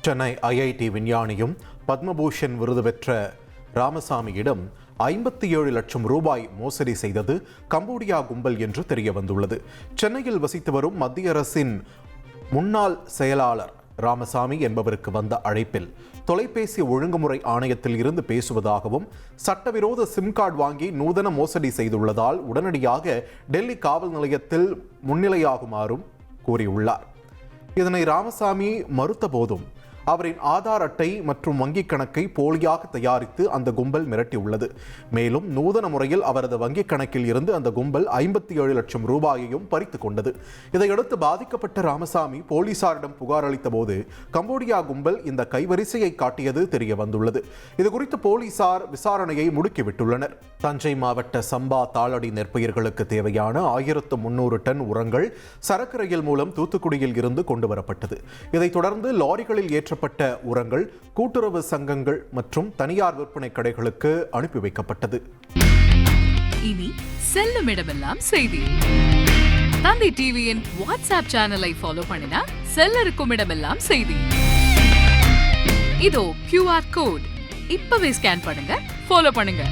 Chennai IIT விஞ்ஞானியும் Padma Bhushan விருது பெற்ற ராமசாமியிடம் 57 லட்சம் ரூபாய் மோசடி செய்தது கம்போடியா கும்பல் என்று தெரிய வந்துள்ளது. சென்னையில் வசித்து வரும் மத்திய அரசின் முன்னாள் செயலாளர் ராமசாமி என்பவருக்கு வந்த அழைப்பில் தொலைபேசி ஒழுங்குமுறை ஆணையத்தில் இருந்து பேசுவதாகவும் சட்டவிரோத சிம் கார்டு வாங்கி நூதன மோசடி செய்துள்ளதால் உடனடியாக டெல்லி காவல் நிலையத்தில் முன்னிலையாகுமாறும் கூறியுள்ளார். இதனை ராமசாமி மறுத்த போதும் அவரின் ஆதார் அட்டை மற்றும் வங்கிக் கணக்கை போலியாக தயாரித்து அந்த கும்பல் மிரட்டியுள்ளது. மேலும் நூதன முறையில் அவரது வங்கிக் கணக்கில் இருந்து அந்த கும்பல் 57 லட்சம் ரூபாயையும் பறித்து கொண்டது. இதையடுத்து பாதிக்கப்பட்ட ராமசாமி போலீசாரிடம் புகார் அளித்த போது கம்போடியா கும்பல் இந்த கைவரிசையை காட்டியது தெரிய வந்துள்ளது. இதுகுறித்து போலீசார் விசாரணையை முடுக்கிவிட்டுள்ளனர். தஞ்சை மாவட்ட சம்பா தாளடி நெற்பயிர்களுக்கு தேவையான 1300 டன் உரங்கள் சரக்கு ரயில் மூலம் தூத்துக்குடியில் இருந்து கொண்டு வரப்பட்டது. இதைத் தொடர்ந்து லாரிகளில் ஏற்றப்பட்ட உரங்கள் கூட்டுறவு சங்கங்கள் மற்றும் தனியார் விற்பனை கடைகளுக்கு அனுப்பி வைக்கப்பட்டது. இனி செல்லும் இடமெல்லாம் செய்தி. தந்தி டிவியின் வாட்ஸ்அப் சேனலை ஃபாலோ பண்ணினா செல்ல இருக்கும் இடமெல்லாம் செய்தி. இதோ QR கோட் இப்பவே ஸ்கேன் பண்ணுங்க, ஃபாலோ பண்ணுங்க.